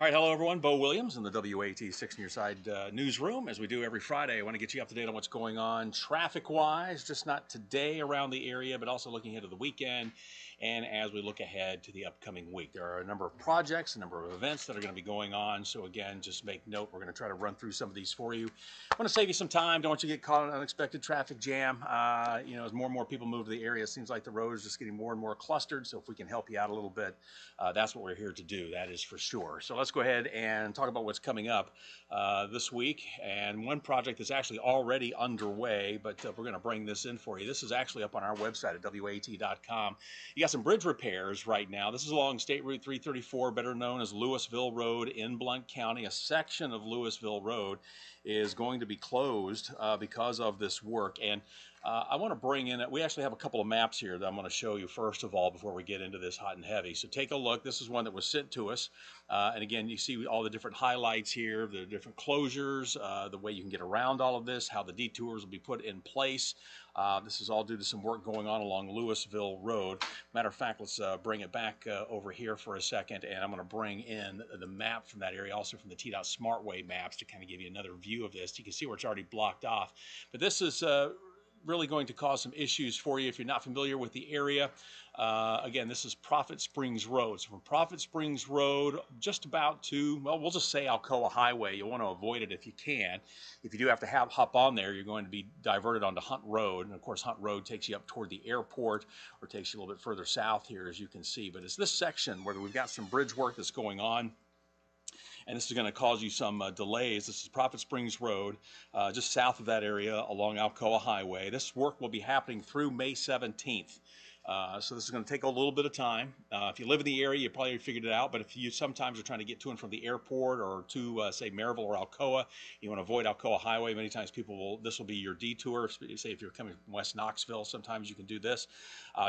All right, hello everyone. Bo Williams in the WATE 6 Near Side newsroom. As we do every Friday, I want to get you up to date on what's going on traffic-wise, just not today around the area, but also looking ahead to the weekend. And as we look ahead to the upcoming week, there are a number of projects, a number of events that are going to be going on. So again, just make note. We're going to try to run through some of these for you. I want to save you some time. Don't want you to get caught in an unexpected traffic jam. As more and more people move to the area, it seems like the road is just getting more and more clustered. So if we can help you out a little bit, that's what we're here to do. That is for sure. So let's go ahead and talk about what's coming up this week. And one project that's actually already underway, but we're going to bring this in for you. This is actually up on our website at WAT.com. You got some bridge repairs right now. This is along State Route 334, better known as Louisville Road in Blount County. A section of Louisville Road is going to be closed because of this work. And I want to bring in, we actually have a couple of maps here that I'm going to show you first of all before we get into this hot and heavy. So take a look. This is one that was sent to us. And again, you see all the different highlights here, the different closures, the way you can get around all of this, how the detours will be put in place. This is all due to some work going on along Louisville Road. Matter of fact, let's bring it back over here for a second, and I'm going to bring in the map from that area, also from the TDOT SmartWay maps to kind of give you another view of this. You can see where it's already blocked off. But this is really going to cause some issues for you if you're not familiar with the area. Again, this is Prophet Springs Road. So from Prophet Springs Road, just about to, well, we'll just say Alcoa Highway. You'll want to avoid it if you can. If you do have to hop on there, you're going to be diverted onto Hunt Road. And of course, Hunt Road takes you up toward the airport or takes you a little bit further south here, as you can see. But it's this section where we've got some bridge work that's going on. And this is going to cause you some delays. This is Prophet Springs Road, just south of that area along Alcoa Highway. This work will be happening through May 17th. So this is going to take a little bit of time. If you live in the area, you probably figured it out. But if you sometimes are trying to get to and from the airport or to, say, Maryville or Alcoa, you want to avoid Alcoa Highway. Many times this will be your detour. Say if you're coming from West Knoxville, sometimes you can do this.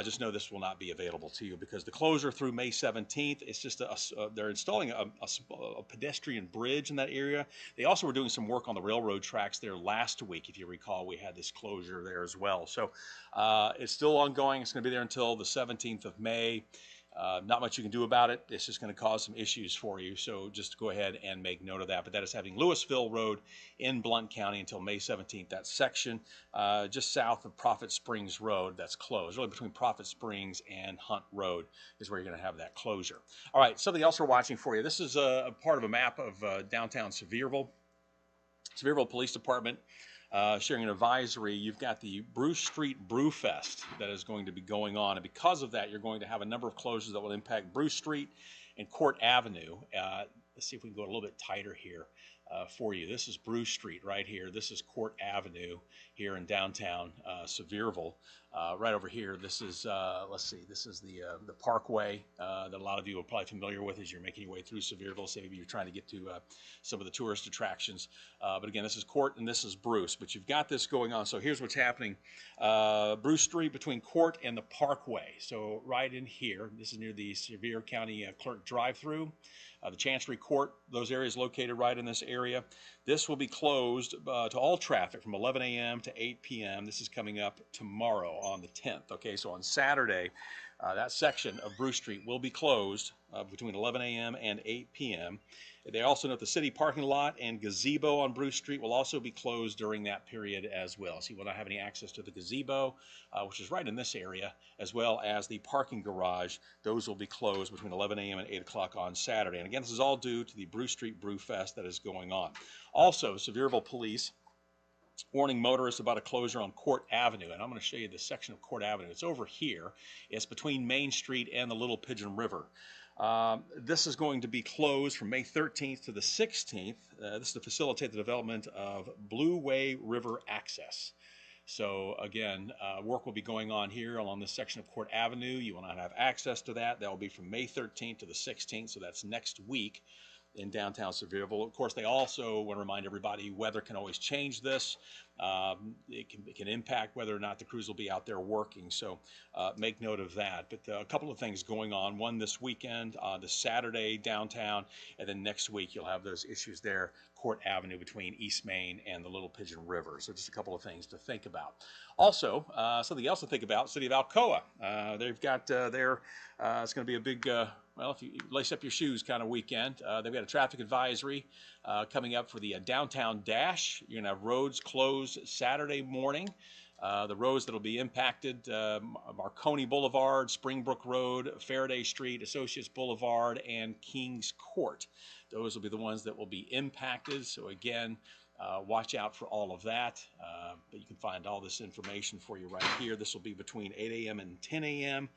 Just know this will not be available to you because the closure through May 17th, it's just they're installing a pedestrian bridge in that area. They also were doing some work on the railroad tracks there last week. If you recall, we had this closure there as well. So it's still ongoing. It's going to be there until the 17th of May. Not much you can do about it. It's just going to cause some issues for you. So just go ahead and make note of that. But that is having Louisville Road in Blount County until May 17th. That section just south of Prophet Springs Road that's closed. Really between Prophet Springs and Hunt Road is where you're going to have that closure. All right, something else we're watching for you. This is a part of a map of downtown Sevierville. Sevierville Police Department sharing an advisory. You've got the Bruce Street Brew Fest that is going to be going on, and because of that, you're going to have a number of closures that will impact Bruce Street and Court Avenue. Let's see if we can go a little bit tighter here for you. This is Bruce Street right here. This is Court Avenue here in downtown Sevierville. Right over here, this is, let's see, this is the Parkway that a lot of you are probably familiar with as you're making your way through Sevierville. Say maybe you're trying to get to some of the tourist attractions. But again, this is Court and this is Bruce. But you've got this going on. So here's what's happening. Bruce Street between Court and the Parkway. So right in here, this is near the Sevier County Clerk drive-through. The Chancery Court, those areas located right in this area. This will be closed to all traffic from 11 a.m. to 8 p.m. This is coming up tomorrow on the 10th. Okay, so on Saturday, that section of Bruce Street will be closed between 11 a.m. and 8 p.m. They also note the city parking lot and gazebo on Bruce Street will also be closed during that period as well. So you will not have any access to the gazebo, which is right in this area, as well as the parking garage. Those will be closed between 11 a.m. and 8 o'clock on Saturday. And again, this is all due to the Bruce Street Brew Fest that is going on. Also, Sevierville Police warning motorists about a closure on Court Avenue. And I'm going to show you this section of Court Avenue. It's over here. It's between Main Street and the Little Pigeon River. This is going to be closed from May 13th to the 16th. This is to facilitate the development of Blue Way River access. So again, work will be going on here along this section of Court Avenue. You will not have access to that. That will be from May 13th to the 16th, so that's next week in downtown Sevierville. Of course, they also want to remind everybody weather can always change this. It can impact whether or not the crews will be out there working, so make note of that. But a couple of things going on. One this weekend, this Saturday downtown, and then next week you'll have those issues there. Court Avenue between East Main and the Little Pigeon River. So just a couple of things to think about. Also, something else to think about, City of Alcoa. They've got it's going to be a big, well, if you lace up your shoes kind of weekend. They've got a traffic advisory coming up for the downtown dash. You're going to have roads closed Saturday morning. The roads that will be impacted, Marconi Boulevard, Springbrook Road, Faraday Street, Associates Boulevard, and Kings Court. Those will be the ones that will be impacted. So again, watch out for all of that. But you can find all this information for you right here. This will be between 8 a.m. and 10 a.m.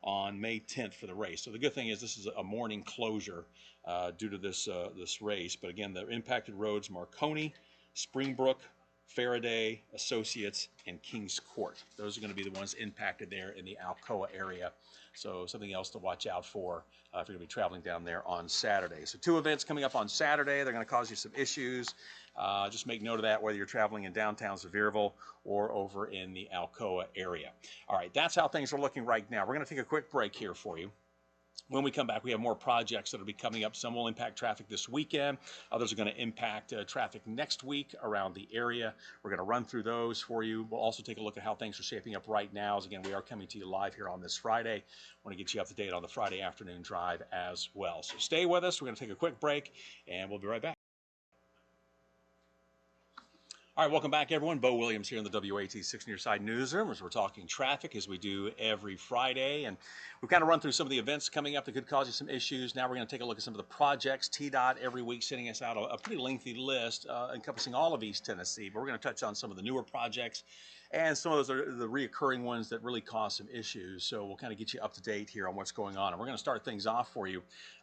on May 10th for the race. So the good thing is this is a morning closure due to this race. But again, the impacted roads, Marconi, Springbrook, Faraday, Associates, and Kings Court. Those are going to be the ones impacted there in the Alcoa area. So something else to watch out for if you're going to be traveling down there on Saturday. So 2 events coming up on Saturday. They're going to cause you some issues. Just make note of that, whether you're traveling in downtown Sevierville or over in the Alcoa area. All right, that's how things are looking right now. We're going to take a quick break here for you. When we come back, we have more projects that will be coming up. Some will impact traffic this weekend. Others are going to impact traffic next week around the area. We're going to run through those for you. We'll also take a look at how things are shaping up right now. As again, we are coming to you live here on this Friday. I want to get you up to date on the Friday afternoon drive as well. So stay with us. We're going to take a quick break, and we'll be right back. All right, welcome back, everyone. Bo Williams here in the WATE 6 Near Side newsroom as we're talking traffic as we do every Friday. And we've kind of run through some of the events coming up that could cause you some issues. Now we're going to take a look at some of the projects. TDOT every week sending us out a pretty lengthy list encompassing all of East Tennessee. But we're going to touch on some of the newer projects. And some of those are the reoccurring ones that really cause some issues. So we'll kind of get you up to date here on what's going on. And we're going to start things off for you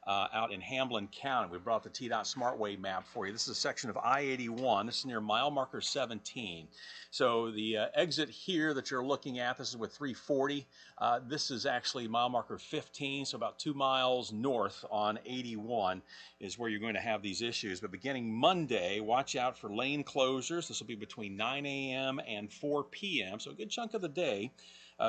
out in Hamblin County. We brought the TDOT SmartWay map for you. This is a section of I-81. This is near mile marker 17. So the exit here that you're looking at, this is with 340. This is actually mile marker 15, so about 2 miles north on 81 is where you're going to have these issues. But beginning Monday, watch out for lane closures. This will be between 9 a.m. and 4 p.m., so a good chunk of the day.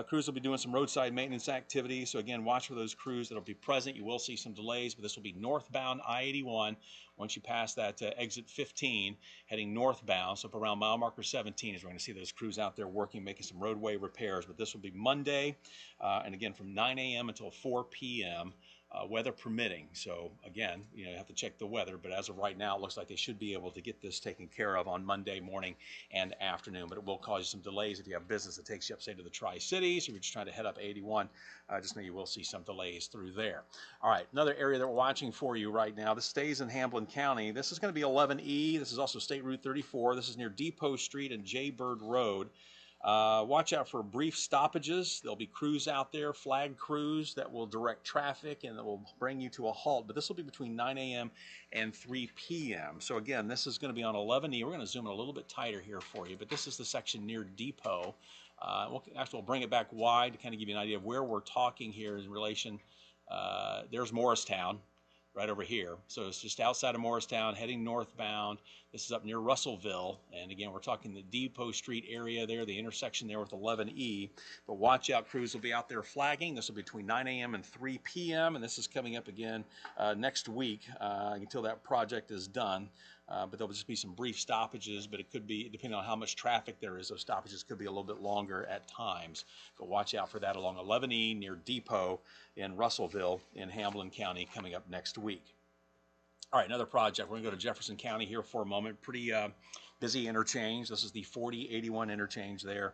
Crews will be doing some roadside maintenance activities, so again, watch for those crews that will be present. You will see some delays, but this will be northbound I-81 once you pass that exit 15, heading northbound. So up around mile marker 17 is where we're going to see those crews out there working, making some roadway repairs. But this will be Monday, and again from 9 a.m. until 4 p.m., weather permitting. So again, you have to check the weather, but as of right now, it looks like they should be able to get this taken care of on Monday morning and afternoon. But it will cause you some delays if you have business that takes you up, say, to the Tri-Cities, or you're just trying to head up 81. Just know you will see some delays through there. All right, another area that we're watching for you right now, this stays in Hamblin County. This is going to be 11E. This is also State Route 34. This is near Depot Street and Jaybird Road. Watch out for brief stoppages. There'll be crews out there, flag crews that will direct traffic and that will bring you to a halt. But this will be between 9 a.m. and 3 p.m. So again, this is going to be on 11E. We're going to zoom in a little bit tighter here for you, but this is the section near Depot. We'll bring it back wide to kind of give you an idea of where we're talking here in relation. There's Morristown right over here. So it's just outside of Morristown, heading northbound. This is up near Russellville. And again, we're talking the Depot Street area there, the intersection there with 11E. But watch out, crews will be out there flagging. This will be between 9 a.m. and 3 p.m. And this is coming up again next week until that project is done. But there'll just be some brief stoppages, but it could be, depending on how much traffic there is, those stoppages could be a little bit longer at times. But watch out for that along 11E near Depot in Russellville in Hamblin County coming up next week. All right, another project. We're going to go to Jefferson County here for a moment. Pretty busy interchange. This is the 4081 interchange there.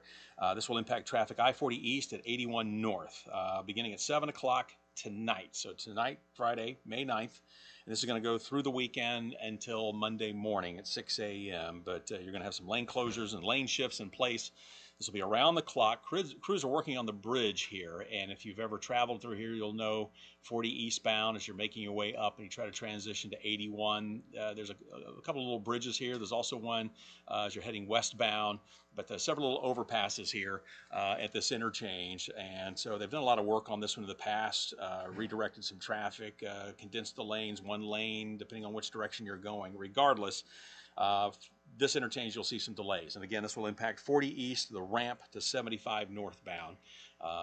This will impact traffic I-40 East at 81 North, beginning at 7 o'clock tonight. So tonight, Friday, May 9th. And this is going to go through the weekend until Monday morning at 6 a.m. But you're going to have some lane closures and lane shifts in place. This will be around the clock. Crews are working on the bridge here, and if you've ever traveled through here, you'll know 40 eastbound as you're making your way up and you try to transition to 81. There's a couple of little bridges here. There's also one as you're heading westbound, but there's several little overpasses here at this interchange. And so they've done a lot of work on this one in the past, redirected some traffic, condensed the lanes, one lane, depending on which direction you're going. Regardless, this interchange, you'll see some delays. And again, this will impact 40 east, the ramp to 75 northbound.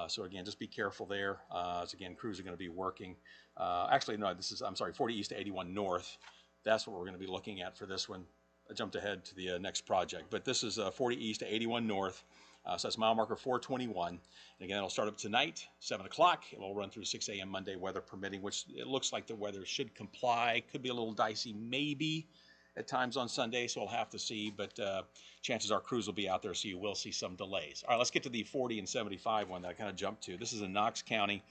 So again, just be careful there. As again, crews are going to be working. Actually, no, I'm sorry, 40 east to 81 north. That's what we're going to be looking at for this one. I jumped ahead to the next project, but this is 40 east to 81 north. So that's mile marker 421. And again, it'll start up tonight, 7 o'clock. It will run through 6 a.m. Monday, weather permitting, which it looks like the weather should comply. Could be a little dicey, maybe at times on Sunday, so we'll have to see, but chances are crews will be out there, so you will see some delays. All right, let's get to the 40 and 75 one that I kind of jumped to. This is in Knox County.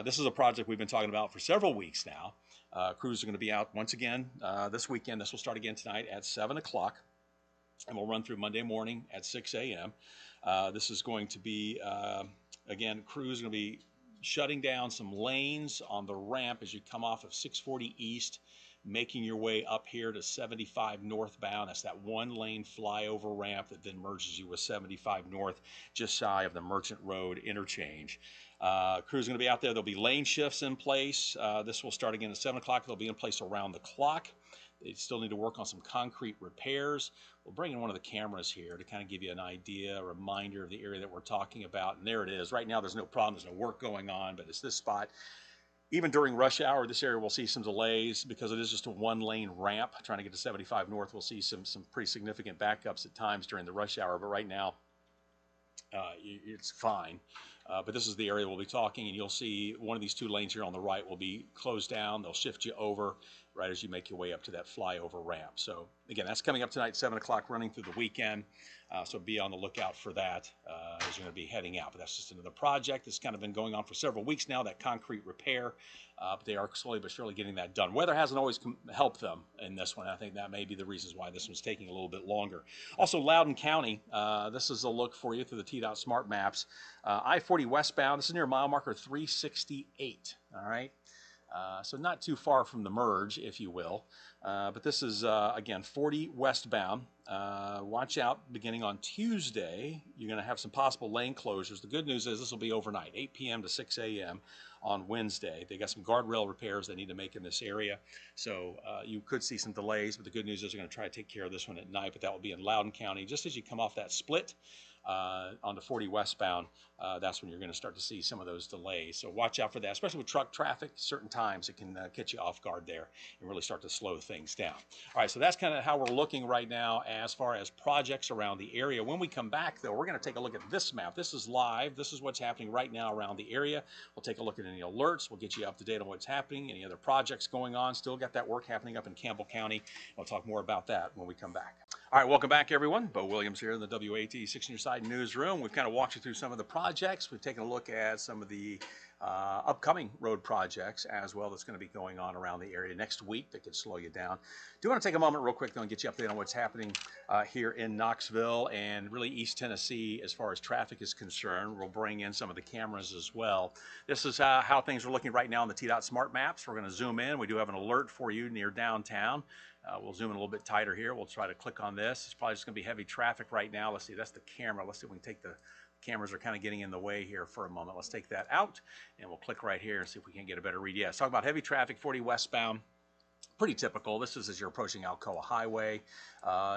This is a project we've been talking about for several weeks now. Crews are going to be out once again this weekend. This will start again tonight at 7 o'clock, and we'll run through Monday morning at 6 a.m. This is going to be, again, crews are going to be shutting down some lanes on the ramp as you come off of 640 east, making your way up here to 75 northbound. That's that one lane flyover ramp that then merges you with 75 north, just shy of the Merchant Road interchange. Crews are going to be out there. There'll be lane shifts in place. This will start again at 7 o'clock. They'll be in place around the clock. They still need to work on some concrete repairs. We'll bring in one of the cameras here to kind of give you an idea, a reminder of the area that we're talking about. And there it is. Right now, there's no problem. There's no work going on, but it's this spot. Even during rush hour, this area will see some delays because it is just a one-lane ramp. Trying to get to 75 north, we'll see some pretty significant backups at times during the rush hour. But right now, it's fine. But this is the area we'll be talking, and you'll see one of these two lanes here on the right will be closed down. They'll shift you over right as you make your way up to that flyover ramp. So again, that's coming up tonight, 7 o'clock, running through the weekend. So be on the lookout for that as you're going to be heading out. But that's just another project that's kind of been going on for several weeks now, that concrete repair. But they are slowly but surely getting that done. Weather hasn't always helped them in this one. I think that may be the reasons why this one's taking a little bit longer. Also, Loudoun County, this is a look for you through the TDOT Smart Maps. I-40 westbound, this is near mile marker 368, all right? So not too far from the merge, if you will. But this is, again, 40 westbound. Watch out, beginning on Tuesday, you're going to have some possible lane closures. The good news is this will be overnight, 8 p.m. to 6 a.m. on Wednesday. They got some guardrail repairs they need to make in this area. So you could see some delays, but the good news is they're going to try to take care of this one at night, but that will be in Loudoun County. Just as you come off that split on the 40 westbound, that's when you're going to start to see some of those delays. So watch out for that, especially with truck traffic. Certain times it can catch you off guard there and really start to slow things down. All right, so that's kind of how we're looking right now as far as projects around the area. When we come back, though, we're going to take a look at this map. This is live. This is what's happening right now around the area. We'll take a look at any alerts. We'll get you up to date on what's happening, any other projects going on. Still got that work happening up in Campbell County. We'll talk more about that when we come back. All right, welcome back, everyone. Bo Williams here in the WATE 6 on Your Side newsroom. We've kind of walked you through some of the projects. We've taken a look at some of the upcoming road projects as well that's going to be going on around the area next week that could slow you down. Do want to take a moment real quick, though, and get you updated on what's happening here in Knoxville and really East Tennessee as far as traffic is concerned. We'll bring in some of the cameras as well. This is how things are looking right now on the TDOT Smart Maps. We're going to zoom in. We do have an alert for you near downtown. We'll zoom in a little bit tighter here. We'll try to click on this. It's probably just going to be heavy traffic right now. Let's see. That's the camera. Let's see if we can take the cameras are kind of getting in the way here for a moment. Let's take that out, and we'll click right here and see if we can get a better read. Yeah, let's talk about heavy traffic, 40 westbound. Pretty typical. This is as you're approaching Alcoa Highway.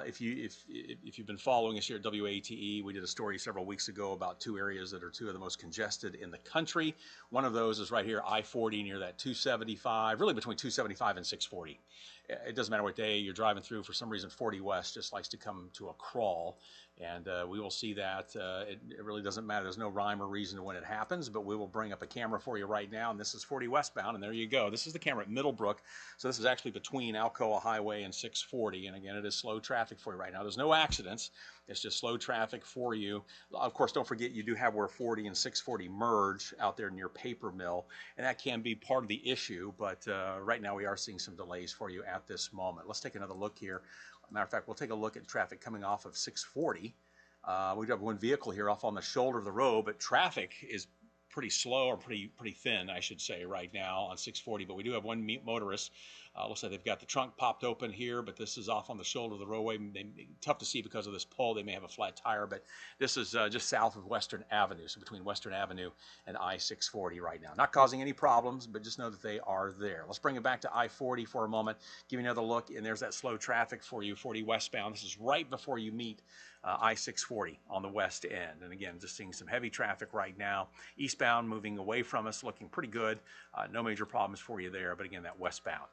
If you've been following us here at WATE, we did a story several weeks ago about two areas that are two of the most congested in the country. One of those is right here, I-40 near that 275, really between 275 and 640. It doesn't matter what day you're driving through. For some reason, 40 West just likes to come to a crawl. And we will see that. It really doesn't matter. There's no rhyme or reason to when it happens, but we will bring up a camera for you right now. And this is 40 westbound, and there you go. This is the camera at Middlebrook. So this is actually between Alcoa Highway and 640. And again, it is slow traffic for you right now. There's no accidents. It's just slow traffic for you. Of course, don't forget you do have where 40 and 640 merge out there near Paper Mill, and that can be part of the issue. But right now we are seeing some delays for you at this moment. Let's take another look here. Matter of fact, we'll take a look at traffic coming off of 640. We do have one vehicle here off on the shoulder of the road, but traffic is pretty slow, or pretty thin, I should say, right now on 640. But we do have one motorist. Looks like they've got the trunk popped open here, but this is off on the shoulder of the roadway. Tough to see because of this pole. They may have a flat tire, but this is just south of Western Avenue, so between Western Avenue and I-640 right now. Not causing any problems, but just know that they are there. Let's bring it back to I-40 for a moment. Give you another look, and there's that slow traffic for you, 40 westbound. This is right before you meet I-640 on the west end. And again, just seeing some heavy traffic right now. Eastbound moving away from us, looking pretty good. No major problems for you there, but again, that westbound.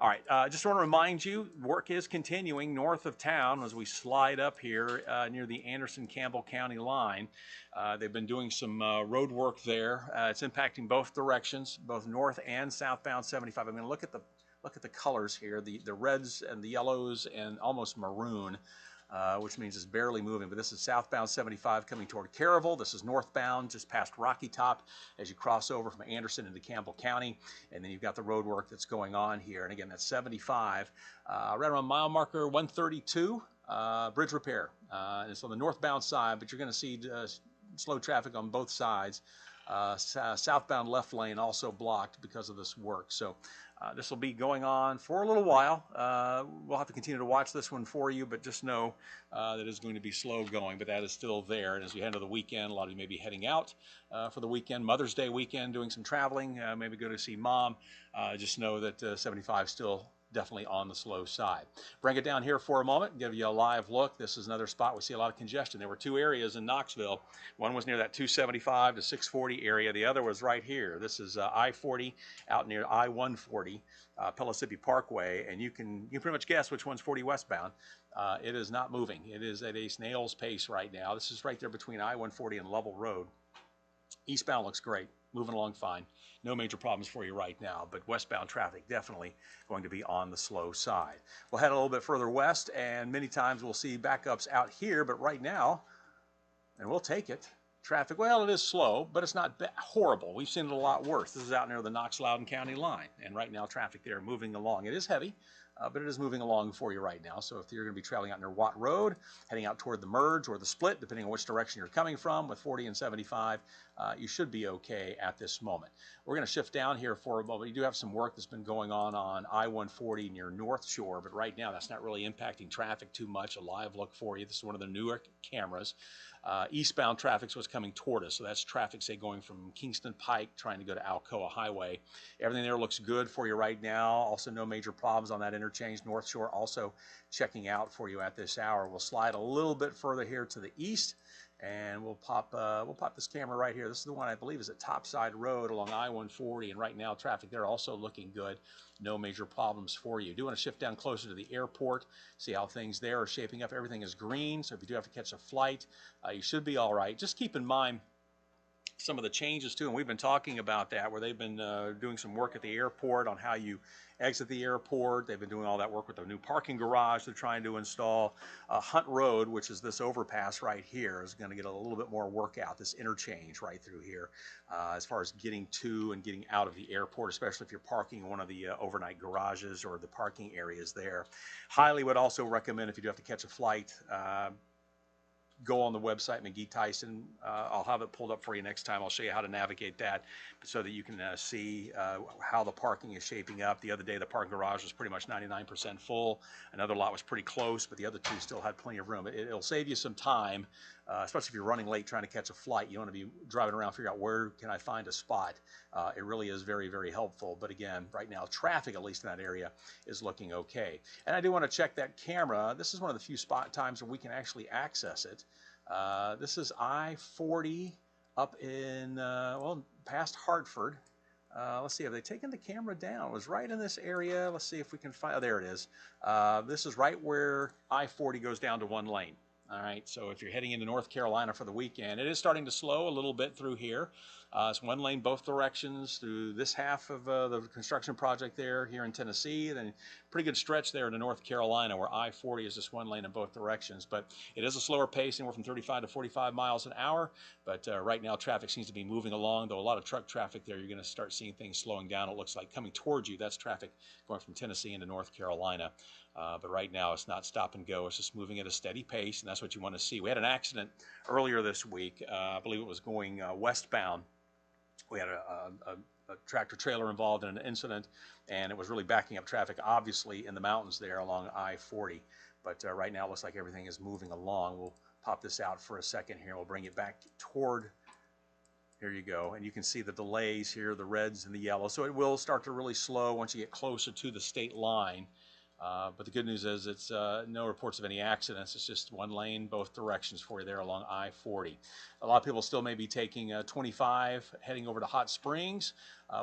All right, just want to remind you, work is continuing north of town as we slide up here near the Anderson-Campbell County line. They've been doing some road work there. It's impacting both directions, both north and southbound 75. I mean, look at the colors here, the reds and the yellows and almost maroon. Which means it's barely moving, but this is southbound 75 coming toward Caryville. This is northbound just past Rocky Top as you cross over from Anderson into Campbell County, and then you've got the road work that's going on here. And again, that's 75, right around mile marker 132, bridge repair. And it's on the northbound side, but you're going to see slow traffic on both sides. Southbound left lane also blocked because of this work. So this will be going on for a little while. We'll have to continue to watch this one for you, but just know that it's going to be slow going, but that is still there. And as we head into the weekend, a lot of you may be heading out for the weekend, Mother's Day weekend, doing some traveling, maybe go to see mom. Just know that 75 still definitely on the slow side. Bring it down here for a moment, give you a live look. This is another spot we see a lot of congestion. There were two areas in Knoxville. One was near that 275 to 640 area. The other was right here. This is I-40 out near I-140, Pellissippi Parkway, and you can pretty much guess which one's 40 westbound. It is not moving. It is at a snail's pace right now. This is right there between I-140 and Lovell Road. Eastbound looks great, moving along fine. No major problems for you right now, but westbound traffic definitely going to be on the slow side. We'll head a little bit further west, and many times we'll see backups out here, but right now, and we'll take it, traffic, well, it is slow, but it's not horrible. We've seen it a lot worse. This is out near the Knox-Loudoun County line, and right now traffic there moving along. It is heavy, but it is moving along for you right now. So if you're going to be traveling out near WATE Road, heading out toward the merge or the split, depending on which direction you're coming from with 40 and 75, you should be okay at this moment. We're going to shift down here for a moment. You do have some work that's been going on I-140 near North Shore, but right now that's not really impacting traffic too much. A live look for you. This is one of the newer cameras. Eastbound traffic is what's coming toward us. So that's traffic, say, going from Kingston Pike trying to go to Alcoa Highway. Everything there looks good for you right now. Also no major problems on that interchange. North Shore also checking out for you at this hour. We'll slide a little bit further here to the east, and we'll pop this camera right here. This is the one I believe is at Topside Road along I-140, and right now traffic there also looking good. No major problems for you. Do want to shift down closer to the airport, see how things there are shaping up. Everything is green, so if you do have to catch a flight, you should be all right. Just keep in mind some of the changes too, and we've been talking about that, where they've been doing some work at the airport on how you exit the airport. They've been doing all that work with the new parking garage they're trying to install. Hunt Road, which is this overpass right here, is going to get a little bit more work out, this interchange right through here, as far as getting to and getting out of the airport, especially if you're parking in one of the overnight garages or the parking areas there. Highly would also recommend, if you do have to catch a flight, go on the website, McGee Tyson. I'll have it pulled up for you next time. I'll show you how to navigate that so that you can see how the parking is shaping up. The other day, the parking garage was pretty much 99% full. Another lot was pretty close, but the other two still had plenty of room. It'll save you some time, especially if you're running late trying to catch a flight. You don't want to be driving around figuring out where can I find a spot. It really is very, very helpful. But again, right now, traffic, at least in that area, is looking okay. And I do want to check that camera. This is one of the few spot times where we can actually access it. This is I-40 up in, well, past Hartford. Let's see, have they taken the camera down? It was right in this area. Let's see if we can find, oh, there it is. This is right where I-40 goes down to one lane. All right, so if you're heading into North Carolina for the weekend, it is starting to slow a little bit through here. It's one lane both directions through this half of the construction project there here in Tennessee. Then pretty good stretch there into North Carolina where I-40 is just one lane in both directions. But it is a slower pace, anywhere from 35 to 45 miles an hour. But right now traffic seems to be moving along, though a lot of truck traffic there. You're going to start seeing things slowing down. It looks like coming towards you. That's traffic going from Tennessee into North Carolina. But right now it's not stop and go. It's just moving at a steady pace, and that's what you want to see. We had an accident earlier this week. I believe it was going westbound. We had a tractor trailer involved in an incident, and it was really backing up traffic, obviously, in the mountains there along I-40. But right now it looks like everything is moving along. We'll pop this out for a second here. We'll bring it back toward, here you go. And you can see the delays here, the reds and the yellow. So it will start to really slow once you get closer to the state line. But the good news is it's no reports of any accidents. It's just one lane, both directions for you there along I-40. A lot of people still may be taking 25 heading over to Hot Springs.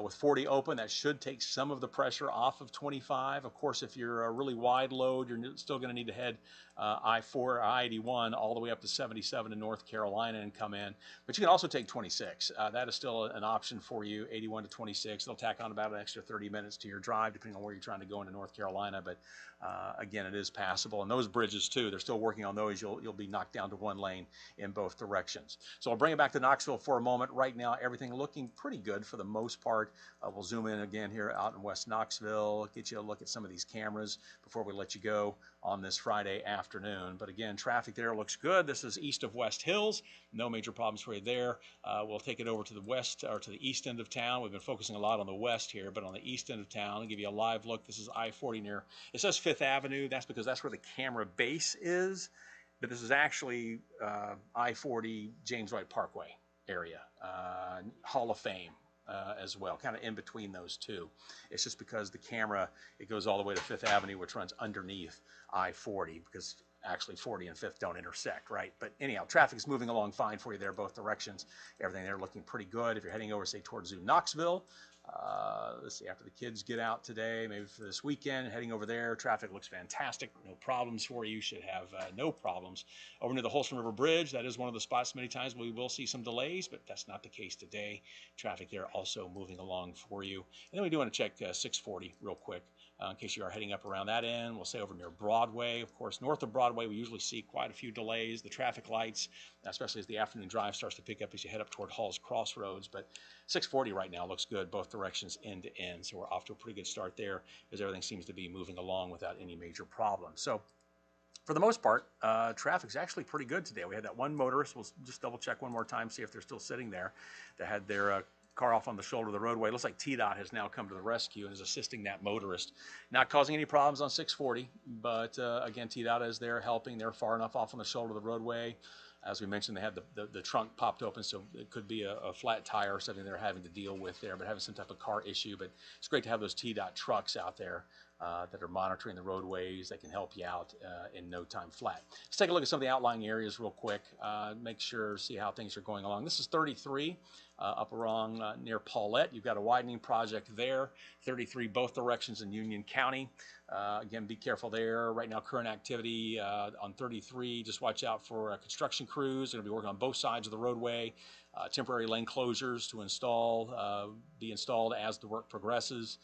With 40 open, that should take some of the pressure off of 25. Of course, if you're a really wide load, you're still going to need to head I-4 or I-81 all the way up to 77 in North Carolina and come in. But you can also take 26. That is still an option for you, 81 to 26. It'll tack on about an extra 30 minutes to your drive, depending on where you're trying to go into North Carolina. But again, it is passable. And those bridges, too, they're still working on those. You'll be knocked down to one lane in both directions. So I'll bring it back to Knoxville for a moment. Right now, everything looking pretty good for the most part. We'll zoom in again here out in West Knoxville, get you a look at some of these cameras before we let you go on this Friday afternoon. But again, traffic there looks good. This is east of West Hills. No major problems for you there. We'll take it over to the west or to the east end of town. We've been focusing a lot on the west here, but on the east end of town, I'll give you a live look. This is I-40 near, it says 5th Avenue. That's because that's where the camera base is. But this is actually I-40 James White Parkway area, Hall of Fame. As well, kind of in between those two. It's just because the camera, it goes all the way to 5th Avenue, which runs underneath I-40, because actually 40 and 5th don't intersect, right? But anyhow, traffic is moving along fine for you there, both directions. Everything there looking pretty good. If you're heading over, say, towards Zoo Knoxville, let's see, after the kids get out today, maybe for this weekend, heading over there, traffic looks fantastic. No problems for you. Should have no problems. Over near the Holston River Bridge, that is one of the spots many times we will see some delays, but that's not the case today. Traffic there also moving along for you. And then we do want to check 640 real quick. In case you are heading up around that end. We'll say over near Broadway. Of course, north of Broadway, we usually see quite a few delays. The traffic lights, especially as the afternoon drive starts to pick up as you head up toward Hall's Crossroads. But 640 right now looks good, both directions end to end. So we're off to a pretty good start there as everything seems to be moving along without any major problems. So for the most part, traffic's actually pretty good today. We had that one motorist. We'll just double check one more time, see if they're still sitting there, that had their car off on the shoulder of the roadway. It looks like TDOT has now come to the rescue and is assisting that motorist. Not causing any problems on 640, but again, TDOT is there helping. They're far enough off on the shoulder of the roadway. As we mentioned, they had the trunk popped open, so it could be a flat tire or something they're having to deal with there, but having some type of car issue. But it's great to have those TDOT trucks out there that are monitoring the roadways. That can help you out in no time flat. Let's take a look at some of the outlying areas real quick. Make sure, see how things are going along. This is 33 up along near Paulette. You've got a widening project there. 33 both directions in Union County. Again, be careful there. Right now, current activity on 33. Just watch out for construction crews. They're going to be working on both sides of the roadway. Temporary lane closures to be installed as the work progresses.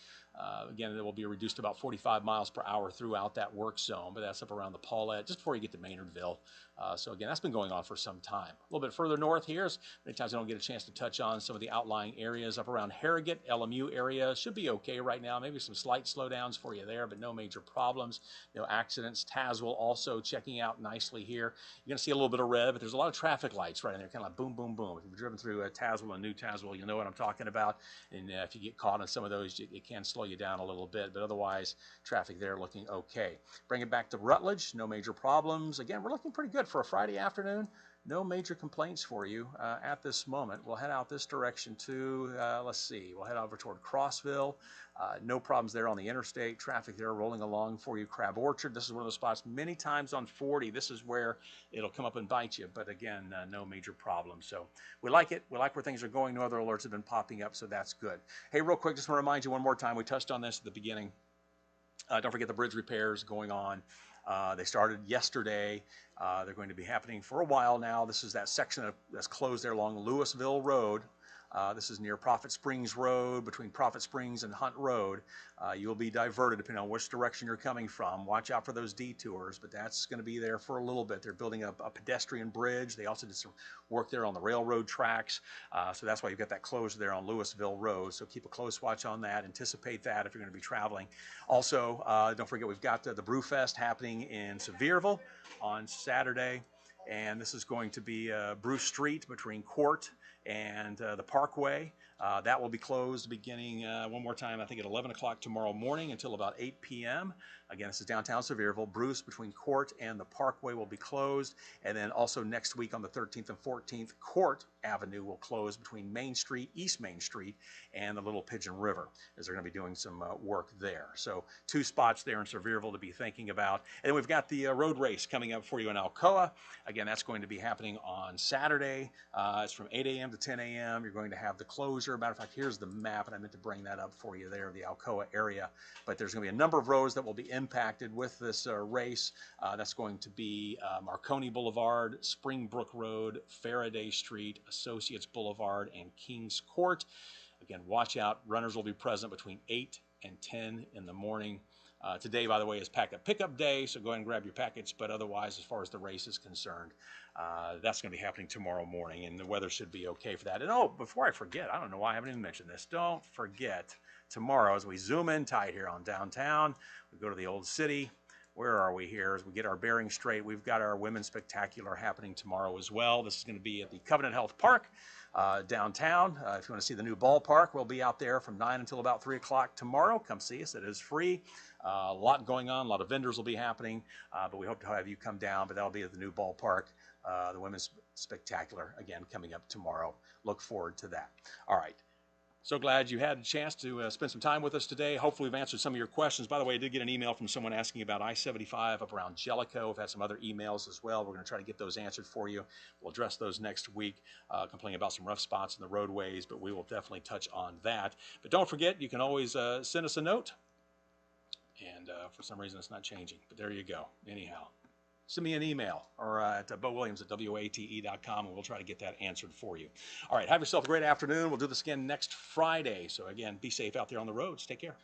Again, it will be reduced to about 45 miles per hour throughout that work zone, but that's up around the Paulette, just before you get to Maynardville. So again, that's been going on for some time. A little bit further north here, many times I don't get a chance to touch on some of the outlying areas up around Harrogate, LMU area. Should be okay right now. Maybe some slight slowdowns for you there, but no major problems. No accidents. Tazewell also checking out nicely here. You're going to see a little bit of red, but there's a lot of traffic lights right in there, kind of like boom, boom, boom. If you've driven through Tazewell and New Tazewell, you know what I'm talking about. And if you get caught on some of those, it can slow you down a little bit, but otherwise, traffic there looking okay. Bring it back to Rutledge. No major problems. Again, we're looking pretty good for a Friday afternoon. No major complaints for you at this moment. We'll head out this direction too. Let's see. We'll head over toward Crossville. No problems there on the interstate. Traffic there rolling along for you. Crab Orchard. This is one of those spots many times on 40. This is where it'll come up and bite you. But again, no major problems. So we like it. We like where things are going. No other alerts have been popping up, so that's good. Hey, real quick, just want to remind you one more time. We touched on this at the beginning. Don't forget the bridge repairs going on. They started yesterday. They're going to be happening for a while now. This is that section that's closed there along Louisville Road. This is near Prophet Springs Road, between Prophet Springs and Hunt Road. You'll be diverted depending on which direction you're coming from. Watch out for those detours, but that's going to be there for a little bit. They're building a pedestrian bridge. They also did some work there on the railroad tracks. So that's why you've got that closed there on Louisville Road. So keep a close watch on that. Anticipate that if you're going to be traveling. Also, don't forget we've got the Brewfest happening in Sevierville on Saturday. And this is going to be Bruce Street between Court and the Parkway. That will be closed beginning one more time, I think at 11 o'clock tomorrow morning until about 8 p.m. Again, this is downtown Sevierville. Bruce between Court and the Parkway will be closed. And then also next week on the 13th and 14th, Court Avenue will close between Main Street, East Main Street, and the Little Pigeon River, as they're going to be doing some work there. So 2 spots there in Sevierville to be thinking about. And then we've got the road race coming up for you in Alcoa. Again, that's going to be happening on Saturday. It's from 8 a.m. to 10 a.m. You're going to have the closure. Matter of fact, here's the map, and I meant to bring that up for you there, the Alcoa area. But there's going to be a number of roads that will be impacted with this race. That's going to be Marconi Boulevard, Springbrook Road, Faraday Street, Associates Boulevard, and Kings Court. Again, watch out. Runners will be present between 8 and 10 in the morning. Today, by the way, is Pack Up Pickup Day, so go ahead and grab your package. But otherwise, as far as the race is concerned, that's going to be happening tomorrow morning, and the weather should be okay for that. And oh, before I forget, I don't know why I haven't even mentioned this. Don't forget, tomorrow, as we zoom in tight here on downtown, we go to the Old City. Where are we here? As we get our bearings straight, we've got our Women's Spectacular happening tomorrow as well. This is going to be at the Covenant Health Park downtown. If you want to see the new ballpark, we'll be out there from 9 until about 3 o'clock tomorrow. Come see us. It is free. A lot going on. A lot of vendors will be happening, but we hope to have you come down. But that'll be at the new ballpark, the Women's Spectacular, again, coming up tomorrow. Look forward to that. All right. So glad you had a chance to spend some time with us today. Hopefully we've answered some of your questions. By the way, I did get an email from someone asking about I-75 up around Jellicoe. We've had some other emails as well. We're going to try to get those answered for you. We'll address those next week, complaining about some rough spots in the roadways, but we will definitely touch on that. But don't forget, you can always send us a note. And for some reason, it's not changing. But there you go. Anyhow. Send me an email or at BoWilliams@WATE.com, and we'll try to get that answered for you. All right, have yourself a great afternoon. We'll do this again next Friday. So again, be safe out there on the roads. Take care.